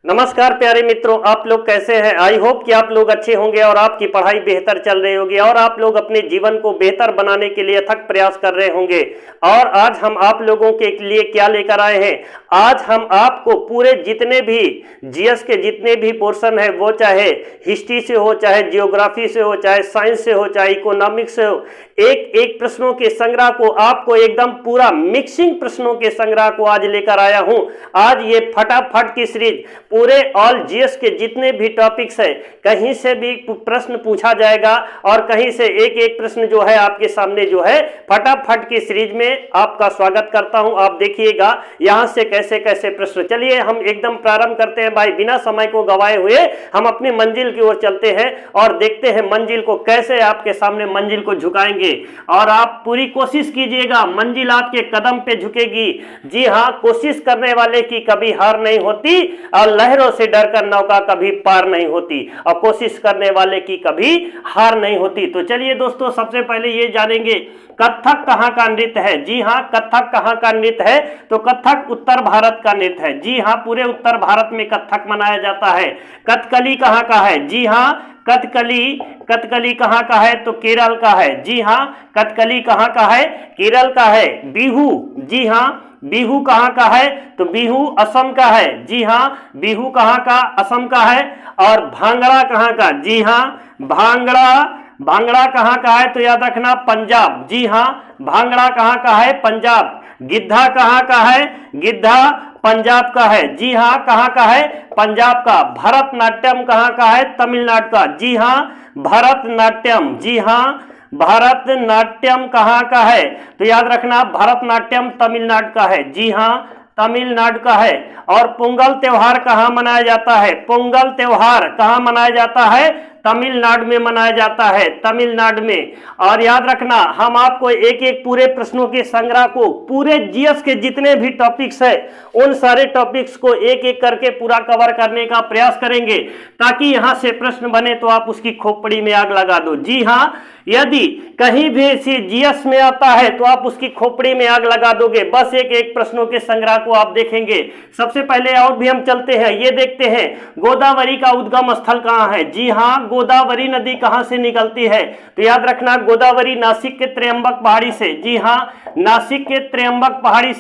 नमस्कार प्यारे मित्रों, आप लोग कैसे हैं। आई होप कि आप लोग अच्छे होंगे और आपकी पढ़ाई बेहतर चल रही होगी और आप लोग अपने जीवन को बेहतर बनाने के लिए अथक प्रयास कर रहे होंगे। और आज हम आप लोगों के लिए क्या लेकर आए हैं, आज हम आपको पूरे जितने भी जीएस के जितने भी पोर्शन है, वो चाहे हिस्ट्री से हो, चाहे जियोग्राफी से हो, चाहे साइंस से हो, चाहे इकोनॉमिक्स से हो, एक एक प्रश्नों के संग्रह को आपको एकदम पूरा मिक्सिंग प्रश्नों के संग्रह को आज लेकर आया हूं। आज ये फटाफट की सीरीज पूरे ऑल जीएस के जितने भी टॉपिक्स है, कहीं से भी प्रश्न पूछा जाएगा और कहीं से एक एक प्रश्न जो है आपके सामने जो है फटाफट की सीरीज में आपका स्वागत करता हूं। आप देखिएगा यहां से कैसे कैसे प्रश्न। चलिए हम एकदम प्रारंभ करते हैं भाई, बिना समय को गवाए हुए हम अपनी मंजिल की ओर चलते हैं और देखते हैं मंजिल को कैसे आपके सामने मंजिल को झुकाएंगे। और आप पूरी कोशिश कीजिएगा, मंजिल आपके कदम पे झुकेगी। जी हाँ, कोशिश करने वाले की कभी हार नहीं होती और लहरों से डरकर नौका कभी पार नहीं होती और कोशिश करने वाले की कभी हार नहीं होती। तो चलिए दोस्तों, सबसे पहले ये जानेंगे कथक कहाँ का नृत्य है। जी हाँ, कथक कहाँ का नृत्य है, तो कथक उत्तर भारत का नृत्य है। जी हाँ, पूरे उत्तर भारत में कथक मनाया जाता है। कथकली कहाँ का है, जी हाँ कथकली कहाँ का है, तो केरल का है। जी हाँ, कथकली कहाँ का है, केरल का है। बिहू, जी हाँ बिहू कहाँ का है, तो बिहू असम का है। जी हाँ, बिहू कहाँ का, असम का है। और भांगड़ा कहाँ का, जी हाँ भांगड़ा कहाँ का है, तो याद रखना पंजाब। जी हाँ, भांगड़ा कहाँ का है, पंजाब। गिद्धा कहाँ का है, गिद्धा पंजाब का है। जी हाँ, कहाँ का है, पंजाब का। भरतनाट्यम कहाँ का है, तमिलनाडु का। जी हाँ, भरतनाट्यम। जी हाँ, भरतनाट्यम कहाँ का है, तो याद रखना भरतनाट्यम तमिलनाडु का है। जी हाँ, तमिलनाडु का है। और पोंगल त्योहार कहाँ मनाया जाता है, पोंगल त्योहार कहाँ मनाया जाता है, तमिलनाडु में मनाया जाता है, तमिलनाडु में। और याद रखना हम आपको एक एक पूरे प्रश्नों के संग्रह को, पूरे जीएस के जितने भी टॉपिक्स है उन सारे टॉपिक्स को एक एक करके पूरा कवर करने का प्रयास करेंगे ताकि यहां से प्रश्न बने तो आप उसकी खोपड़ी में आग लगा दो। जी हाँ, यदि कहीं भी ऐसी जीएस में आता है तो आप उसकी खोपड़ी में आग लगा दोगे। बस एक एक प्रश्नों के संग्रह को आप देखेंगे। सबसे पहले और भी हम चलते हैं, ये देखते हैं गोदावरी का उद्गम स्थल कहाँ है। जी हाँ, गोदावरी नदी कहाँ से निकलती है, तो याद रखना गोदावरी नासिक के त्र्यंबक पहाड़ी से। जी हाँ, नासिक के त्र्यंबक पहाड़ी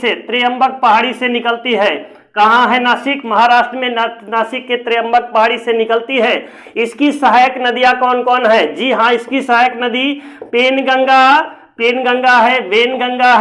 से निकलती है। कहाँ है नासिक, महाराष्ट्र में। नासिक के त्र्यंबक पहाड़ी से निकलती है। इसकी सहायक नदियां कौन कौन है, जी हाँ, इसकी सहायक नदी पेनगंगा है, वेनगंगा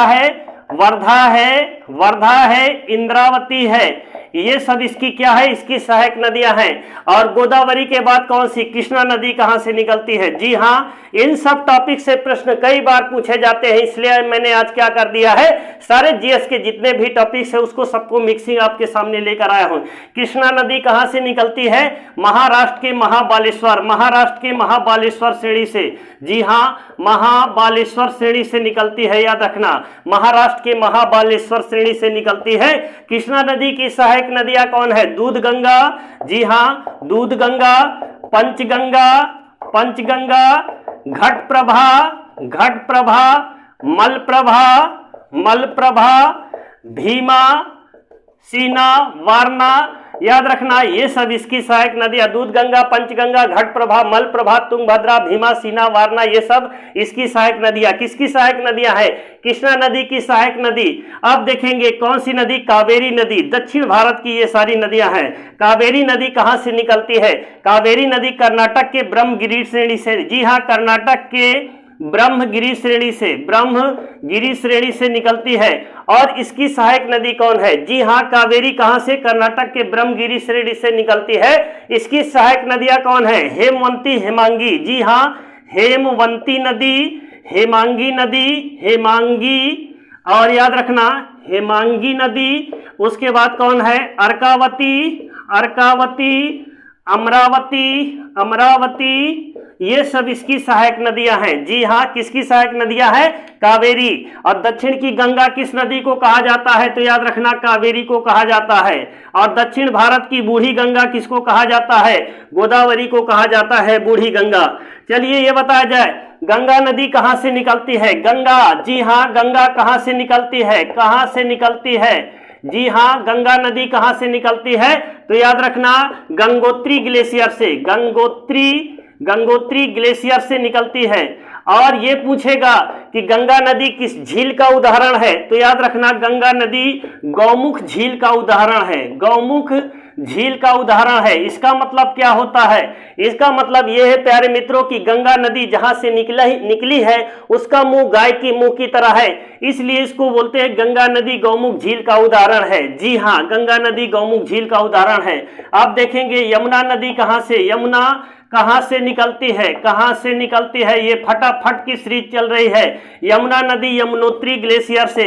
है, वर्धा है, इंद्रावती है। ये सब इसकी क्या है, इसकी सहायक नदियां हैं। और गोदावरी के बाद कौन सी, कृष्णा नदी कहां से निकलती है। जी हाँ, इन सब टॉपिक से प्रश्न कई बार पूछे जाते हैं, इसलिए मैंने आज क्या कर दिया है, सारे जीएस के जितने भी टॉपिक्स है उसको सबको मिक्सिंग आपके सामने लेकर आया हूं। कृष्णा नदी कहां से निकलती है, महाराष्ट्र के महाबालेश्वर श्रेणी से। जी हाँ, महाबालेश्वर श्रेणी से निकलती है, याद रखना महाराष्ट्र के महाबालेश्वर श्रेणी से निकलती है। कृष्णा नदी की सहायक नदियां कौन है, दूधगंगा। जी हाँ, दूधगंगा, पंचगंगा, घटप्रभा, मलप्रभा, भीमा, सीना, वारणा। याद रखना ये सब इसकी सहायक नदियां, दूधगंगा, पंचगंगा, घटप्रभा, मलप्रभा, तुंगभद्रा, भीमा, सीना, वारणा, ये सब इसकी सहायक नदियां। किसकी सहायक नदियां है, कृष्णा नदी की सहायक नदी। अब देखेंगे कौन सी नदी, कावेरी नदी। दक्षिण भारत की ये सारी नदियां हैं। कावेरी नदी कहां से निकलती है, कावेरी नदी कर्नाटक के ब्रह्मगिरी श्रेणी से। जी हाँ, कर्नाटक के ब्रह्मगिरी श्रेणी से निकलती है। और इसकी सहायक नदी कौन है, जी हाँ, कावेरी कहां से, कर्नाटक के ब्रह्मगिरी श्रेणी से निकलती है। इसकी सहायक नदियां कौन है, हेमवंती, हेमांगी। जी हाँ, हेमवंती नदी, हेमांगी। और याद रखना हेमांगी नदी। उसके बाद कौन है, अर्कावती, अमरावती। ये सब इसकी सहायक नदियां हैं। जी हाँ, किसकी सहायक नदियां हैं, कावेरी। और दक्षिण की गंगा किस नदी को कहा जाता है, तो याद रखना कावेरी को कहा जाता है। और दक्षिण भारत की बूढ़ी गंगा किसको कहा जाता है, गोदावरी को कहा जाता है बूढ़ी गंगा। चलिए ये बताया जाए गंगा नदी कहाँ से निकलती है, गंगा। जी हाँ, गंगा कहाँ से निकलती है, जी हाँ, गंगा नदी कहां से निकलती है? तो याद रखना गंगोत्री ग्लेशियर से, गंगोत्री ग्लेशियर से निकलती है। और ये पूछेगा कि गंगा नदी किस झील का उदाहरण है? तो याद रखना गंगा नदी गौमुख झील का उदाहरण है, गौमुख झील का उदाहरण है। इसका मतलब क्या होता है? इसका मतलब यह है प्यारे मित्रों कि गंगा नदी जहां से निकली है उसका मुंह गाय की मुंह की तरह है, इसलिए इसको बोलते हैं गंगा नदी गौमुख झील का उदाहरण है। जी हाँ, गंगा नदी गौमुख झील का उदाहरण है। आप देखेंगे यमुना नदी कहां से, यमुना कहां से निकलती है, कहां से निकलती है? ये फटाफट की सीरीज चल रही है। यमुना नदी यमुनोत्री ग्लेशियर से,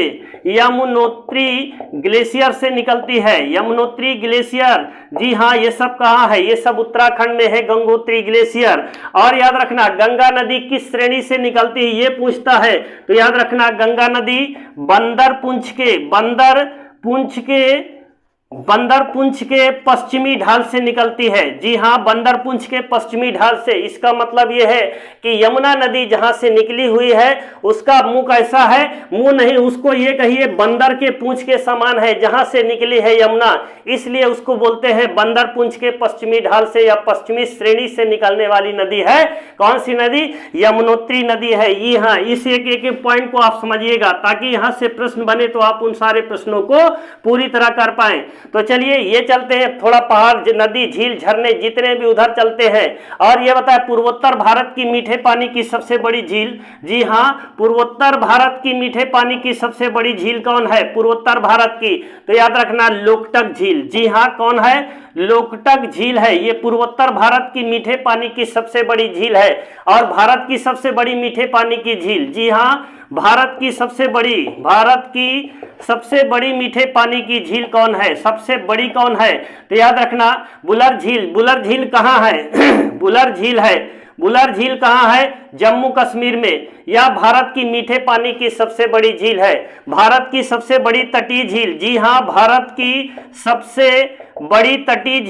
यमुनोत्री ग्लेशियर से निकलती है, यमुनोत्री ग्लेशियर। जी हाँ, ये सब कहाँ है? ये सब उत्तराखंड में है, गंगोत्री ग्लेशियर। और याद रखना गंगा नदी किस श्रेणी से निकलती है ये पूछता है, तो याद रखना गंगा नदी बंदरपुंछ के पश्चिमी ढाल से निकलती है। जी हाँ, बंदरपुंछ के पश्चिमी ढाल से। इसका मतलब यह है कि यमुना नदी जहां से निकली हुई है उसका मुंह कैसा है? मुंह नहीं, उसको ये कहिए बंदर के पूंछ के समान है जहां से निकली है यमुना, इसलिए उसको बोलते हैं बंदरपुंछ के पश्चिमी ढाल से या पश्चिमी श्रेणी से निकलने वाली नदी है। कौन सी नदी? यमुनोत्री नदी है। ये हाँ, इस एक पॉइंट को आप समझिएगा ताकि यहां से प्रश्न बने तो आप उन सारे प्रश्नों को पूरी तरह कर पाए। तो चलिए ये चलते हैं थोड़ा पहाड़, नदी, झील, झरने जितने भी उधर चलते हैं। और ये बताए पूर्वोत्तर भारत की मीठे पानी की सबसे बड़ी झील। जी हाँ, पूर्वोत्तर भारत की मीठे पानी की सबसे बड़ी झील कौन है? पूर्वोत्तर भारत की, तो याद रखना लोकटक झील। जी हाँ, कौन है? लोकटक झील है। ये पूर्वोत्तर भारत की मीठे पानी की सबसे बड़ी झील है। और भारत की सबसे बड़ी मीठे पानी की झील, जी हाँ, भारत की सबसे बड़ी मीठे पानी की झील कौन है? सबसे बड़ी कौन है? तो याद रखना बुलर झील। बुलर झील कहाँ है? बुलर झील है। बुलर झील कहाँ है? जम्मू कश्मीर में। यह भारत की मीठे पानी की सबसे बड़ी झील है, भारत की सबसे बड़ी तटीय झील। जी हाँ, भारत की सबसे बड़ी तटीय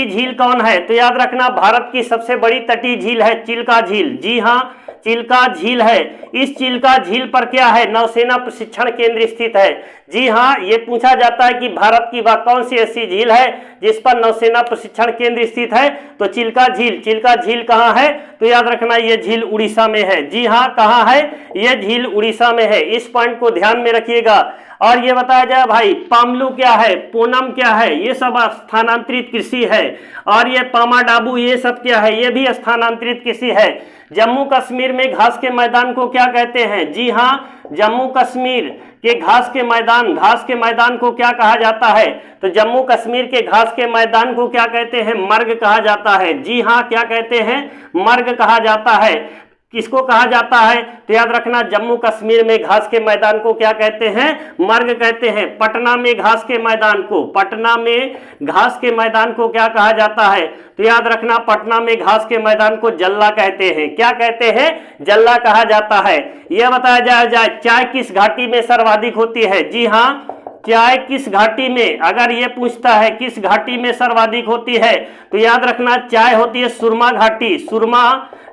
झील कौन है? तो याद रखना भारत की सबसे बड़ी तटीय झील है चिल्का झील। जी हाँ, चिल्का झील है। इस चिल्का झील पर क्या है? नौसेना प्रशिक्षण केंद्र स्थित है। जी हाँ, ये पूछा जाता है कि भारत की वह कौन सी ऐसी झील है जिस पर नौसेना प्रशिक्षण केंद्र स्थित है? तो चिल्का झील। चिल्का झील कहाँ है? तो याद रखना ये झील उड़ीसा में है। जी हाँ, कहाँ है? ये झील उड़ीसा में है। इस पॉइंट को ध्यान में रखिएगा। और ये बताया जाए भाई पामलू क्या है, पूनम क्या है? ये सब स्थानांतरित कृषि है। और ये पामाडाबू ये सब क्या है? ये भी स्थानांतरित कृषि है। जम्मू कश्मीर में घास के मैदान को क्या कहते हैं? जी हाँ, जम्मू कश्मीर के घास के मैदान को क्या कहा जाता है? तो जम्मू कश्मीर के घास के मैदान को क्या कहते हैं? मर्ग कहा जाता है। जी हाँ, क्या कहते हैं? मर्ग कहा जाता है। किसको कहा जाता है? तो याद रखना जम्मू कश्मीर में घास के मैदान को क्या कहते हैं? मर्ग कहते हैं। पटना में घास के मैदान को क्या कहा जाता है? तो याद रखना पटना में घास के मैदान को जल्ला कहते हैं। क्या कहते हैं? जल्ला कहा जाता है। यह बताया जाए चाय किस घाटी में सर्वाधिक होती है? जी हाँ, चाय किस घाटी में, अगर ये पूछता है किस घाटी में सर्वाधिक होती है, तो याद रखना चाय होती है सुरमा घाटी। सुरमा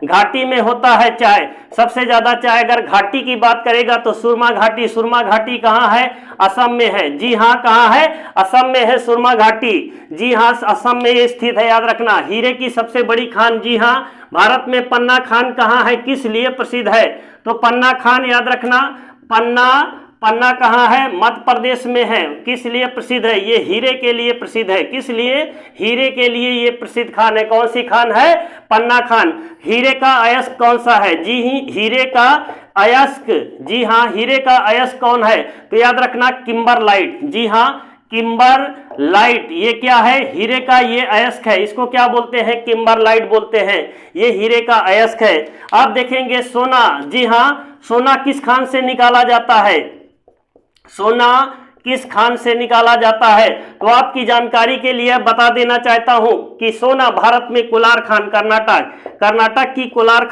घाटी में होता है चाय। सबसे ज्यादा चाय अगर घाटी की बात करेगा तो सुरमा घाटी। सुरमा घाटी कहाँ है? असम में है। जी हाँ, कहाँ है? असम में है सुरमा घाटी। जी हाँ, असम में ये स्थित है। याद रखना हीरे की सबसे बड़ी खान। जी हाँ, भारत में पन्ना खान कहाँ है? किस लिए प्रसिद्ध है? तो पन्ना खान याद रखना पन्ना कहाँ है? मध्य प्रदेश में है। किस लिए प्रसिद्ध है? ये हीरे के लिए प्रसिद्ध है। किस लिए? हीरे के लिए ये प्रसिद्ध खान है। कौन सी खान है? पन्ना खान। हीरे का अयस्क कौन सा है? जी हीरे का अयस्क। जी हाँ, हीरे का अयस्क कौन है? तो याद रखना किम्बरलाइट। जी हाँ, किम्बरलाइट। ये क्या है? हीरे का ये अयस्क है। इसको क्या बोलते हैं? किम्बरलाइट बोलते हैं। ये हीरे का अयस्क है। आप देखेंगे सोना। जी हाँ, सोना किस खान से निकाला जाता है? सोना किस खान से निकाला जाता है? तो आपकी जानकारी के लिए बता देना चाहता हूं कि सोना भारत में कोलार खान, कर्नाटक की कोलार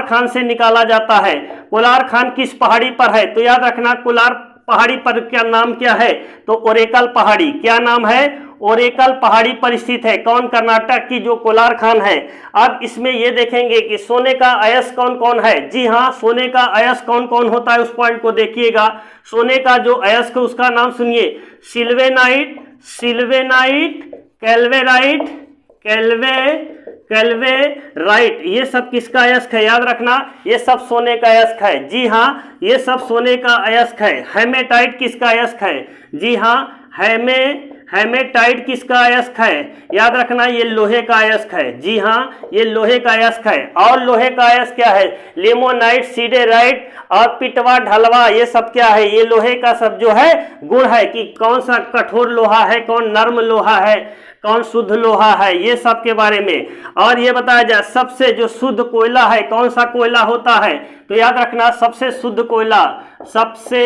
खान से निकाला जाता है। कोलार खान किस पहाड़ी पर है? तो याद रखना कोलार पहाड़ी पर क्या नाम क्या है? तो ओरेकल पहाड़ी। क्या नाम है? ओरेकल पहाड़ी पर स्थित है। कौन? कर्नाटक की जो कोलार खान है। अब इसमें ये देखेंगे कि सोने का अयस्क कौन कौन है। जी हाँ, सोने का अयस्क कौन कौन होता है उस पॉइंट को देखिएगा। सोने का जो अयस्क है उसका नाम सुनिए, सिल्वेनाइट, सिल्वेनाइट, कैल्वेराइट, कैल्वेराइट, ये सब किसका अयस्क है? याद रखना, ये सब सोने का अयस्क है। जी हाँ, ये सब सोने का अयस्क है। हेमेटाइट किसका अयस्क है? जी हाँ, हेमेटाइट किसका अयस्क है? याद रखना, ये लोहे का अयस्क है। जी हाँ, ये लोहे का अयस्क है। और लोहे का अयस्क क्या है? लिमोनाइट, सीडेराइट और पिटवा ढलवा, ये सब क्या है? ये लोहे का सब जो है गुण है कि कौन सा कठोर लोहा है, कौन नर्म लोहा है, कौन शुद्ध लोहा है, ये सब के बारे में। और ये बताया जाए सबसे जो शुद्ध कोयला है कौन सा कोयला होता है? तो याद रखना, सबसे शुद्ध कोयला, सबसे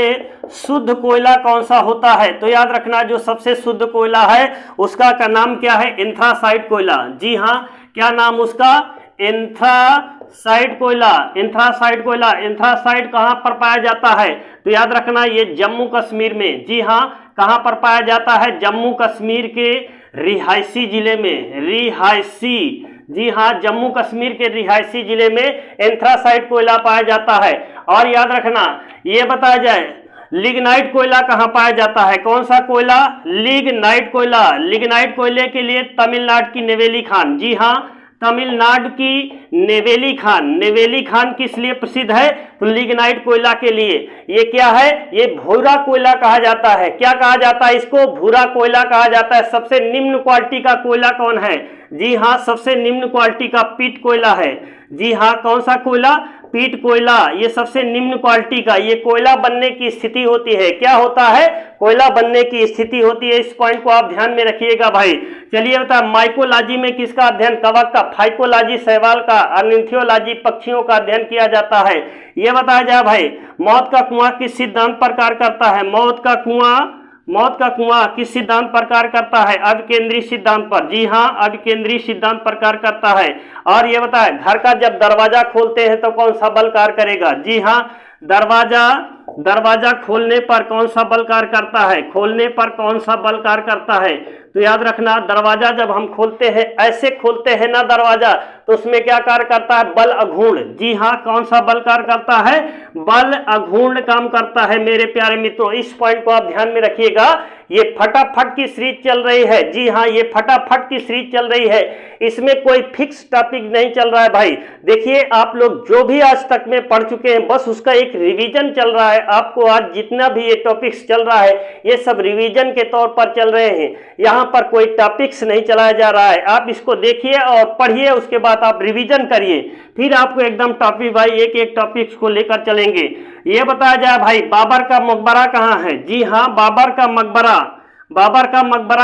शुद्ध कोयला कौन सा होता है? तो याद रखना, जो सबसे शुद्ध कोयला है उसका का नाम क्या है? एंथ्रासाइट कोयला। जी हाँ, क्या नाम उसका? एंथ्रासाइट कोयला, एंथ्रासाइट कोयला। एंथ्रासाइट कहाँ पर पाया जाता है? तो याद रखना, ये जम्मू कश्मीर में। जी हाँ, कहाँ पर पाया जाता है? जम्मू कश्मीर के रिहायशी जिले में, रिहायशी। जी हाँ, जम्मू कश्मीर के रिहायशी जिले में एंथ्रासाइट कोयला पाया जाता है। और याद रखना, ये बताया जाए लिग्नाइट कोयला कहाँ पाया जाता है? कौन सा कोयला? लिग्नाइट कोयला। लिग्नाइट कोयले के लिए तमिलनाडु की नेवेली खान। जी हाँ, तमिलनाडु की नेवेली खान। नेवेली खान किस लिए प्रसिद्ध है? तो लिग्नाइट कोयला के लिए। ये क्या है? ये भूरा कोयला कहा जाता है। क्या कहा जाता है इसको? भूरा कोयला कहा जाता है। सबसे निम्न क्वालिटी का कोयला कौन है? जी हाँ, सबसे निम्न क्वालिटी का पीट कोयला है। जी हाँ, कौन सा कोयला? पीट कोयला। ये सबसे निम्न क्वालिटी का ये कोयला बनने की स्थिति होती है। क्या होता है? कोयला बनने की स्थिति होती है। इस पॉइंट को आप ध्यान में रखिएगा भाई। चलिए बता, माइकोलॉजी में किसका अध्ययन? कवक का। फाइकोलॉजी शैवाल का। अर्निथियोलॉजी पक्षियों का अध्ययन किया जाता है। ये बताया जाए भाई, मौत का कुआं किस सिद्धांत पर कार्य करता है? मौत का कुआं किस सिद्धांत पर कार्य करता है? अभिकेंद्री सिद्धांत पर। जी हाँ, अभिकेंद्री सिद्धांत पर कार्य करता है। और ये बताए, घर का जब दरवाजा खोलते हैं तो कौन सा बल कार्य करेगा? जी हाँ, दरवाजा खोलने पर कौन सा बल कार्य करता है? खोलने पर कौन सा बल कार्य करता है? तो याद रखना, दरवाजा जब हम खोलते हैं, ऐसे खोलते हैं ना दरवाजा, तो उसमें क्या कार्य करता है? बल अघूर्ण। जी हाँ, कौन सा बल कार्य करता है? बल अघूर्ण काम करता है मेरे प्यारे मित्रों। इस पॉइंट को आप ध्यान में रखिएगा। ये फटाफट की सीरीज चल रही है। जी हाँ, ये फटाफट की सीरीज चल रही है। इसमें कोई फिक्स टॉपिक नहीं चल रहा है भाई। देखिए, आप लोग जो भी आज तक में पढ़ चुके हैं, बस उसका एक रिवीजन चल रहा है। आपको आज जितना भी ये टॉपिक्स चल रहा है, ये सब रिवीजन के तौर पर चल रहे हैं। यहाँ पर कोई टॉपिक्स नहीं चलाया जा रहा है। आप इसको देखिए और पढ़िए, उसके बाद आप रिवीजन करिए, फिर आपको एकदम टॉपिक भाई एक एक टॉपिक्स को लेकर चलेंगे। ये बताया जाए भाई, बाबर का मकबरा कहाँ है? जी हाँ, बाबर का मकबरा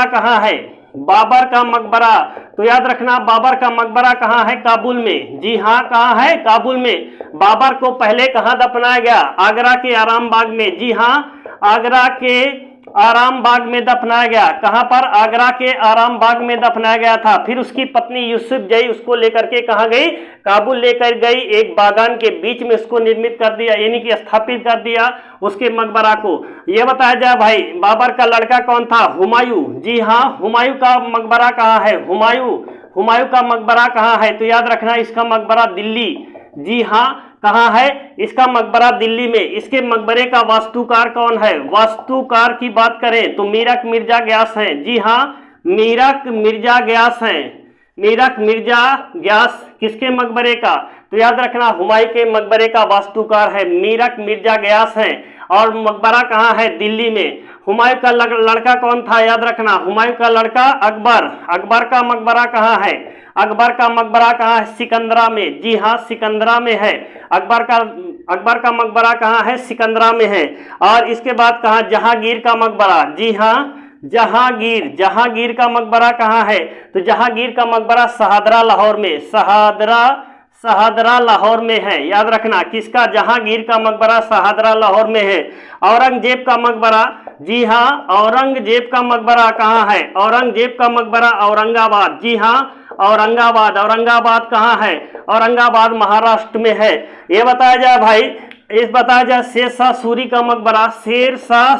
कहाँ है? बाबर का मकबरा, तो याद रखना, बाबर का मकबरा कहाँ है? काबुल में। जी हाँ, कहाँ है? काबुल में। बाबर को पहले कहाँ दफनाया गया? आगरा के आराम बाग में। जी हाँ, आगरा के आराम बाग में दफनाया गया। कहां पर? आगरा के आराम बाग में दफनाया गया था। फिर उसकी पत्नी यूसुफजई उसको लेकर के कहां गई? काबुल लेकर गई। एक बागान के बीच में उसको निर्मित कर दिया, यानी कि स्थापित कर दिया उसके मकबरा को। यह बताया जाए भाई, बाबर का लड़का कौन था? हुमायूं। जी हाँ, हुमायूं का मकबरा कहाँ है? हुमायूं का मकबरा कहाँ है? तो याद रखना, इसका मकबरा दिल्ली। जी हाँ, कहाँ है? इसका मकबरा दिल्ली में। इसके मकबरे का वास्तुकार कौन है? वास्तुकार की बात करें तो मीरक मिर्जा ग्यास हैं। जी हाँ, मीरक मिर्जा ग्यास हैं। मीरक मिर्जा ग्यास किसके मकबरे का? तो याद रखना, हुमायूं के मकबरे का वास्तुकार है मीरक मिर्जा ग्यास हैं। और मकबरा कहाँ है? दिल्ली में। हुमायूं का लड़का कौन था? याद रखना, हुमायूं का लड़का अकबर। अकबर का मकबरा कहाँ है? अकबर का मकबरा कहाँ है? सिकंदरा में। जी हाँ, सिकंदरा में है। अकबर का मकबरा कहाँ है? सिकंदरा में है। और इसके बाद कहाँ? जहांगीर का मकबरा। जी हाँ, जहांगीर का मकबरा कहाँ है? तो जहांगीर का मकबरा शहादरा लाहौर में। शहादरा लाहौर में है। याद रखना, किसका? जहांगीर का मकबरा शहादरा लाहौर में है। औरंगजेब का मकबरा। जी हाँ, औरंगजेब का मकबरा कहाँ है? औरंगजेब का मकबरा औरंगाबाद। जी हाँ, औरंगाबाद कहाँ है? औरंगाबाद महाराष्ट्र में है। ये बताया जाए भाई, इस बताया जाए शेरशाह सूरी का मकबरा, शेरशाह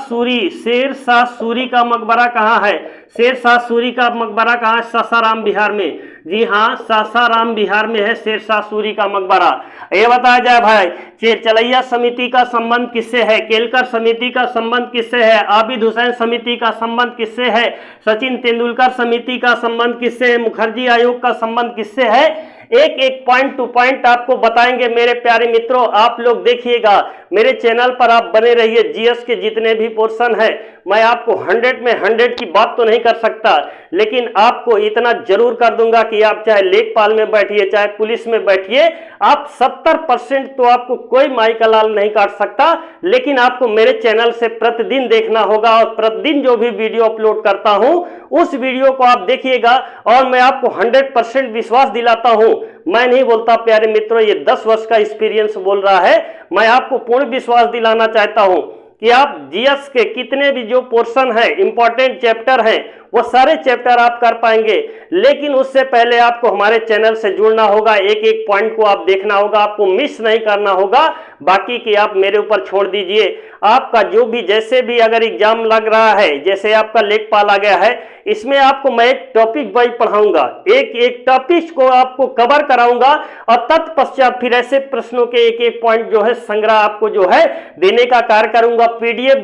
सूरी का मकबरा कहाँ है? शेरशाह सूरी का मकबरा कहाँ है? सासाराम बिहार में। जी हाँ, सासाराम बिहार में है शेरशाह सूरी का मकबरा। ये बताया जाए भाई, चेरचलैया समिति का संबंध किससे है? केलकर समिति का संबंध किससे है? आबिद हुसैन समिति का संबंध किससे है? सचिन तेंदुलकर समिति का संबंध किससे है? मुखर्जी आयोग का संबंध किससे है? एक एक पॉइंट टू पॉइंट आपको बताएंगे मेरे प्यारे मित्रों। आप लोग देखिएगा, मेरे चैनल पर आप बने रहिए। जीएस के जितने भी पोर्शन है, मैं आपको 100 में 100 की बात तो नहीं कर सकता, लेकिन आपको इतना जरूर कर दूंगा कि आप चाहे लेखपाल में बैठिए, चाहे पुलिस में बैठिए, आप 70% तो आपको कोई माई का लाल नहीं काट सकता। लेकिन आपको मेरे चैनल से प्रतिदिन देखना होगा, और प्रतिदिन जो भी वीडियो अपलोड करता हूं उस वीडियो को आप देखिएगा, और मैं आपको 100% विश्वास दिलाता हूं। मैं नहीं बोलता प्यारे मित्रों, ये 10 वर्ष का एक्सपीरियंस बोल रहा है। मैं आपको पूर्ण विश्वास दिलाना चाहता हूं कि आप जीएस के कितने भी जो पोर्शन है, इंपॉर्टेंट चैप्टर हैं, वो सारे चैप्टर आप कर पाएंगे। लेकिन उससे पहले आपको हमारे चैनल से जुड़ना होगा, एक एक पॉइंट को आप देखना होगा, आपको मिस नहीं करना होगा। बाकी की आप मेरे ऊपर छोड़ दीजिए। आपका जो भी जैसे भी अगर एग्जाम लग रहा है, जैसे आपका लेखपाल आ गया है, इसमें आपको मैं एक टॉपिक वाइज पढ़ाऊंगा, एक एक टॉपिक को आपको कवर कराऊंगा, और तत्पश्चात फिर ऐसे प्रश्नों के एक एक पॉइंट जो है संग्रह आपको जो है देने का कार्य करूंगा। पीडीएफ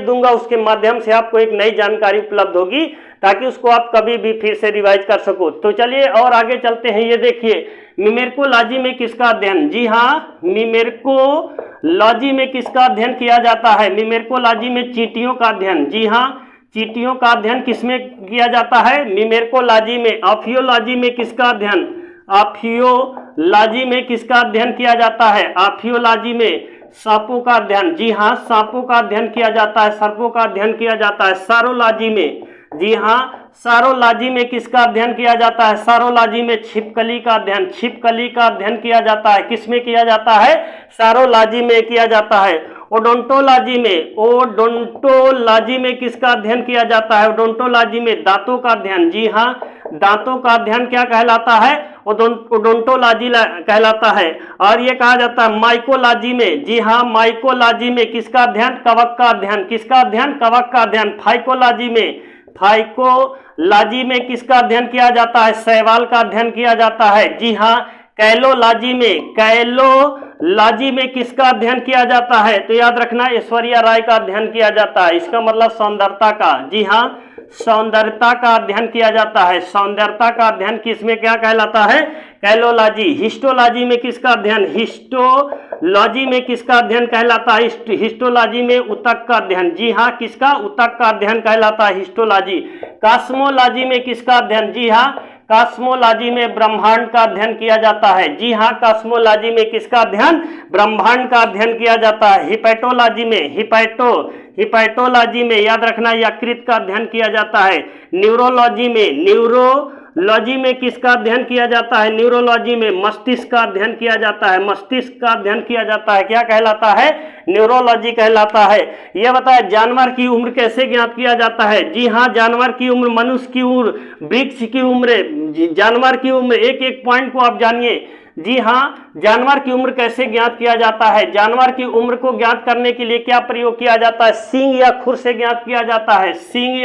दूंगा, उसके माध्यम से आपको एक नई जानकारी उपलब्ध होगी, ताकि उसको आप कभी भी फिर से रिवाइज कर सको। तो चलिए और आगे चलते हैं। ये देखिए, न्यूमेरिकोलॉजी में किसका अध्ययन? जी हाँ, न्यूमेरिकोलॉजी में किसका अध्ययन किया जाता है? न्यूमेरिकोलॉजी में चींटियों का अध्ययन। जी हाँ, चींटियों का अध्ययन किसमें किया जाता है? न्यूमेरिकोलॉजी में। आर्कियोलॉजी में किसका अध्ययन? आर्कियोलॉजी में किसका अध्ययन किया जाता है? आर्कियोलॉजी में सांपों का अध्ययन। जी हाँ, सांपों का अध्ययन किया जाता है, सर्पों का अध्ययन किया जाता है। सारोलॉजी में, जी हाँ, सारोलॉजी में किसका अध्ययन किया जाता है? सारोलॉजी में छिपकली का अध्ययन किया जाता है। किसमें किया जाता है? सारोलॉजी में किया जाता है। ओडोंटोलॉजी में किसका अध्ययन किया जाता है? ओडोंटोलॉजी में दांतों का अध्ययन। जी हाँ, दांतों का अध्ययन क्या कहलाता है? ओडोंटोलॉजी कहलाता है। और ये कहा जाता है माइकोलॉजी में। जी हाँ, माइकोलॉजी में किसका अध्ययन? कवक का अध्ययन। किसका अध्ययन? कवक का अध्ययन। फाइकोलॉजी में किसका अध्ययन किया जाता है? शैवाल का अध्ययन किया जाता है। जी हाँ, कैलोलॉजी में किसका अध्ययन किया जाता है? तो याद रखना, ऐश्वर्या राय का अध्ययन किया जाता है। इसका मतलब सौंदर्यता का। जी हाँ, सौंदर्यता का अध्ययन किया जाता है। सौंदर्यता का अध्ययन किसमें क्या कहलाता है? कैलोलॉजी। हिस्टोलॉजी में किसका अध्ययन? हिस्टोलॉजी में किसका अध्ययन कहलाता है? हिस्टोलॉजी में ऊतक का अध्ययन। जी हाँ, किसका? ऊतक का अध्ययन कहलाता है हिस्टोलॉजी। कॉस्मोलॉजी में किसका अध्ययन? जी हाँ, कॉस्मोलॉजी में ब्रह्मांड का अध्ययन किया जाता है। जी हाँ, कॉस्मोलॉजी में किसका अध्ययन? ब्रह्मांड का अध्ययन किया जाता है। हिपैटोलॉजी में याद रखना, यकृत का अध्ययन किया जाता है। न्यूरोलॉजी में किसका अध्ययन किया जाता है? न्यूरोलॉजी में मस्तिष्क का अध्ययन किया जाता है। मस्तिष्क का अध्ययन किया जाता है। क्या कहलाता है? न्यूरोलॉजी कहलाता है। यह बताया, जानवर की उम्र कैसे ज्ञात किया जाता है? जी हाँ, जानवर की उम्र, मनुष्य की उम्र, वृक्ष की उम्र, जानवर की उम्र, एक एक पॉइंट को आप जानिए। जी हाँ, जानवर की उम्र कैसे ज्ञात किया जाता है? जानवर की उम्र को ज्ञात करने के लिए क्या प्रयोग किया जाता है? सींग या खुर से ज्ञात किया जाता है। सींग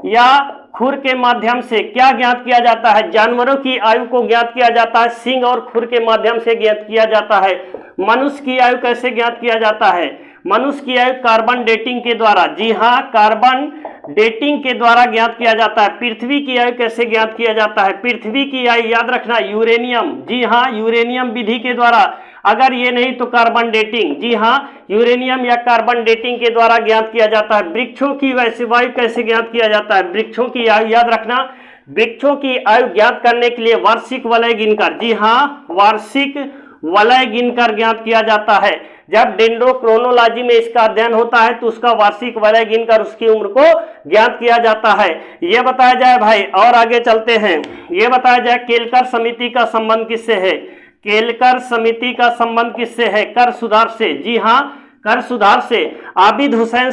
या खुर के माध्यम से क्या ज्ञात किया जाता है? जानवरों की आयु को ज्ञात किया जाता है, सींग और खुर के माध्यम से ज्ञात किया जाता है। मनुष्य की आयु कैसे ज्ञात किया जाता है? मनुष्य की आयु कार्बन डेटिंग के द्वारा। जी हाँ, कार्बन डेटिंग के द्वारा ज्ञात किया जाता है। पृथ्वी की आयु कैसे ज्ञात किया जाता है? पृथ्वी की आयु याद रखना, यूरेनियम। जी हाँ, यूरेनियम विधि के द्वारा। अगर ये नहीं तो कार्बन डेटिंग। जी हाँ, यूरेनियम या कार्बन डेटिंग के द्वारा ज्ञात किया जाता है। वृक्षों की वायु कैसे ज्ञात किया जाता है? वृक्षों की आयु याद रखना, वृक्षों की आयु ज्ञात करने के लिए वार्षिक वलय गिनकर। जी हाँ, वार्षिक वलय गिनकर ज्ञात किया जाता है। जब डेंड्रोक्रोनोलॉजी में इसका अध्ययन होता है तो उसका वार्षिक वलय गिनकर उसकी उम्र को ज्ञात किया जाता है। यह बताया जाए भाई, और आगे चलते हैं। यह बताया जाए, केलकर समिति का संबंध किससे है? केलकर समिति का संबंध किससे है? कर सुधार से। जी हाँ, कर सुधार से। आबिद हुसैन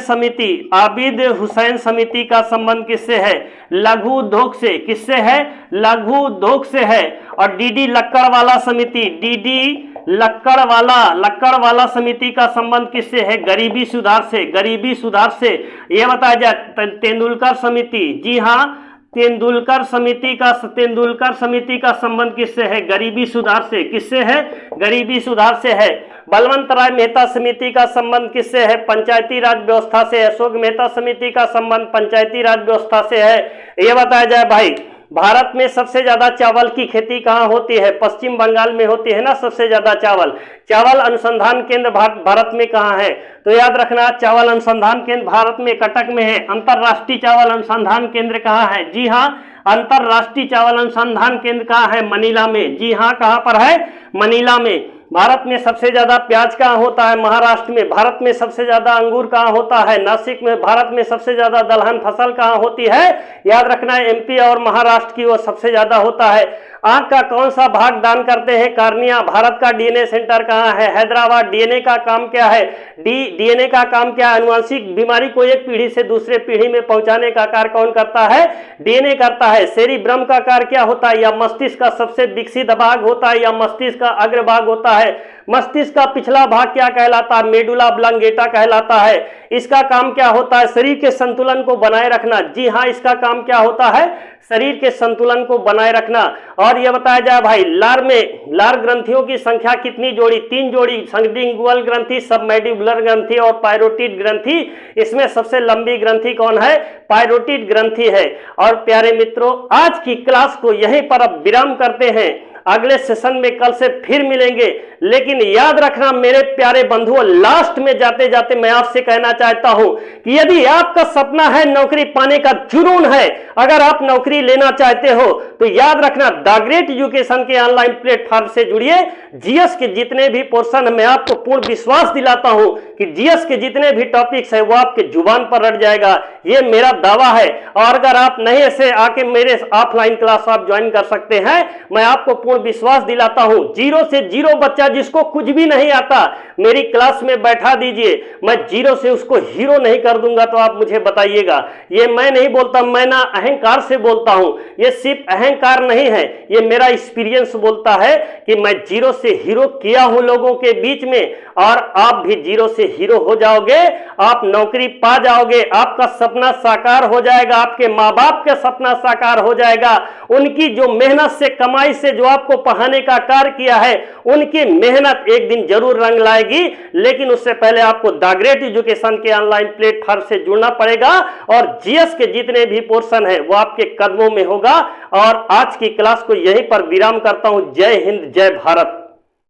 समिति का संबंध किससे है? लघु उद्योग से। किससे है? लघु उद्योग से है। और डीडी लक्कड़वाला समिति का संबंध किससे है? गरीबी सुधार से। यह बताया जाए तेंदुलकर समिति, जी हाँ, तेंदुलकर समिति का संबंध किससे है? गरीबी सुधार से। किससे है? गरीबी सुधार से है। बलवंत राय मेहता समिति का संबंध किससे है? पंचायती राज व्यवस्था से। अशोक मेहता समिति का संबंध पंचायती राज व्यवस्था से है। यह बताया जाए भाई, भारत में सबसे ज्यादा चावल की खेती कहाँ होती है? पश्चिम बंगाल में होती है ना सबसे ज्यादा चावल अनुसंधान केंद्र भारत में कहाँ है? तो याद रखना, चावल अनुसंधान केंद्र भारत में कटक में है। अंतरराष्ट्रीय चावल अनुसंधान केंद्र कहाँ है? जी हाँ, अंतरराष्ट्रीय चावल अनुसंधान केंद्र कहाँ है? मनीला में। जी हाँ, कहाँ पर है? मनीला में। भारत में सबसे ज्यादा प्याज कहाँ होता है? महाराष्ट्र में। भारत में सबसे ज्यादा अंगूर कहाँ होता है? नासिक में। भारत में सबसे ज्यादा दलहन फसल कहाँ होती है? याद रखना, एमपी और महाराष्ट्र की वो सबसे ज्यादा होता है। आंख का कौन सा भाग दान करते हैं? कार्निया। भारत का डीएनए सेंटर कहाँ है? हैदराबाद। डीएनए का काम क्या है? डीएनए का काम क्या है? आनुवंशिक बीमारी को एक पीढ़ी से दूसरे पीढ़ी में पहुंचाने का कार्य कौन करता है? डीएनए करता है। सेरिब्रम का कार्य क्या होता है? या मस्तिष्क का सबसे विकसित भाग होता है या मस्तिष्क का अग्रभाग होता है? मस्तिष्क का पिछला भाग क्या कहलाता है? मेडुला ऑब्लंगेटा कहलाता है। इसका काम क्या होता है? शरीर के संतुलन को बनाए रखना। जी हाँ, इसका काम क्या होता है? शरीर के संतुलन को बनाए रखना। और यह बताया जाए भाई, लार ग्रंथियों की संख्या कितनी जोड़ी? 3 जोड़ी। सबलिंगुअल ग्रंथि, सबमैंडिबुलर ग्रंथि और पायरोटिड ग्रंथि। इसमें सबसे लंबी ग्रंथि कौन है? पायरोटिड ग्रंथि है। और प्यारे मित्रों, आज की क्लास को यहीं पर अब विराम करते हैं। अगले सेशन में कल से फिर मिलेंगे। लेकिन याद रखना मेरे प्यारे बंधुओं, लास्ट में जाते जाते मैं आपसे कहना चाहता हूं कि यदि आपका सपना है, नौकरी पाने का जुनून है, अगर आप नौकरी लेना चाहते हो तो याद रखना द ग्रेट एजुकेशन के ऑनलाइन प्लेटफॉर्म से जुड़िए। जीएस के जितने भी पोर्शन, मैं आपको पूर्ण विश्वास दिलाता हूं कि जीएस के जितने भी टॉपिक्स है वो आपके जुबान पर रट जाएगा, ये मेरा दावा है। और अगर आप नहीं ऐसे आके मेरे ऑफलाइन क्लास आप ज्वाइन कर सकते हैं, मैं आपको पूर्ण विश्वास दिलाता हूं, 0 से 0 बच्चा जिसको कुछ भी नहीं आता मेरी क्लास में बैठा दीजिए, मैं 0 से उसको हीरो नहीं कर दूंगा। तो आप मुझे बताइएगा, ये मैं नहीं बोलता, मैं ना अहंकार से बोलता हूं, ये सिर्फ अहंकार नहीं है, ये मेरा एक्सपीरियंस बोलता है कि मैं 0 से हीरो किया हूं लोगों के बीच में। और आप भी 0 से हीरो हो जाओगे, आप नौकरी पा जाओगे, आपका सपना साकार हो जाएगा, आपके माँ बाप का सपना साकार हो जाएगा। उनकी जो मेहनत से, कमाई से जो आपको पढ़ाने का कार्य किया है, उनकी मेहनत एक दिन जरूर रंग लाएगी। लेकिन उससे पहले आपको द ग्रेट एजुकेशन के ऑनलाइन प्लेटफॉर्म से जुड़ना पड़ेगा और जीएस के जितने भी पोर्शन है वो आपके कदमों में होगा। और आज की क्लास को यहीं पर विराम करता हूं। जय हिंद, जय भारत।